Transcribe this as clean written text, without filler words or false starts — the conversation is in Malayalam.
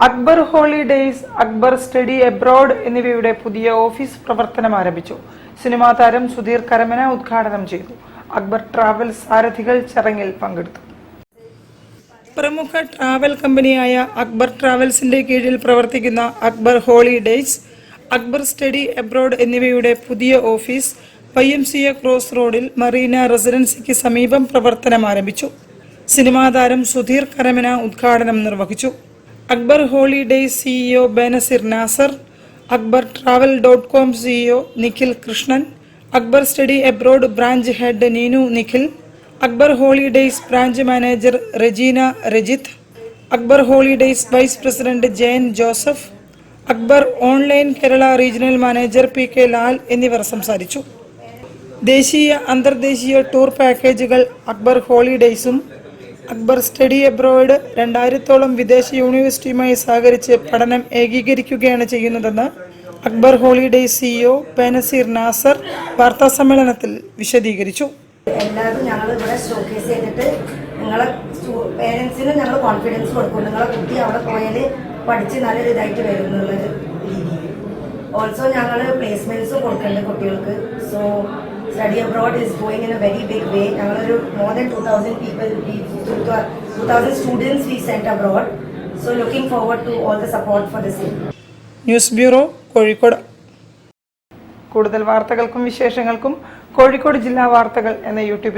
Akbar holidays, Akbar study abroad എന്നിവയുടെ പുതിയ ഓഫീസ് പ്രവർത്തനം ആരംഭിച്ചു. സിനിമാ താരം സുധീർ കരമന ഉദ്ഘാടനം ചെയ്തു. അക്ബർ ട്രാവൽ സാരഥികൾ ചടങ്ങിൽ പങ്കെടുത്തു. പ്രമുഖ ട്രാവൽ കമ്പനിയായ അക്ബർ ട്രാവൽസിന്റെ കീഴിൽ പ്രവർത്തിക്കുന്ന Akbar holidays, Akbar study abroad എന്നിവയുടെ പുതിയ ഓഫീസ് YMCA ക്രോസ് റോഡിൽ മറീന റെസിഡൻസിക്ക് സമീപം പ്രവർത്തനം ആരംഭിച്ചു. സിനിമാ താരം സുധീർ കരമന ഉദ്ഘാടനം നിർവഹിച്ചു. Akbar holidays CEO Benazir Nasar, Akbar travel dot com CEO Nikhil Krishnan, Akbar study abroad branch head Neenu Nikhil, Akbar holidays branch manager Regina Rajith, Akbar holidays vice president Jayan Joseph, Akbar online Kerala regional manager PK Lal എന്നിവർ സംസാരിച്ചു. ദേശീയ അന്തർദേശീയ ടൂർ പാക്കേജുകൾ അക്ബർ ഹോളിഡേയ്സും അക്ബർ സ്റ്റഡി എബ്രോഡ് 2000ഓളം വിദേശ യൂണിവേഴ്സിറ്റിയുമായി സഹകരിച്ച് പഠനം ഏകീകരിക്കുകയാണ് ചെയ്യുന്നതെന്ന് അക്ബർ ഹോളിഡേയ്സ് CEO ബേനസിർ നാസർ വാർത്താസമ്മേളനത്തിൽ വിശദീകരിച്ചു. എല്ലാവരും ഞങ്ങൾ ഇവിടെ ഷോക്കേസ് ചെയ്തിട്ട് നിങ്ങളെ പേരൻസിന് ഞങ്ങൾ കോൺഫിഡൻസ് കൊടുക്കും. നിങ്ങളെ കുട്ടി അവിടെ പോയാൽ പഠിച്ച് നല്ലൊരു ഇതായിട്ട് വരും എന്നുള്ളൊരു രീതിയിൽ. ഓൾസോ ഞങ്ങൾ പ്ലേസ്മെൻറ്റ്സും കൊടുക്കുന്നുണ്ട് കുട്ടികൾക്ക്. So study abroad is going in a very big way. ഞങ്ങളൊരു more than 2000 students we sent abroad. So looking forward to all the support for the same. News bureau, Kozhikode. കൂടുതൽ വാർത്തകൾക്കും വിശേഷങ്ങൾക്കും കോഴിക്കോട് ജില്ലാ വാർത്തകൾ എന്ന YouTube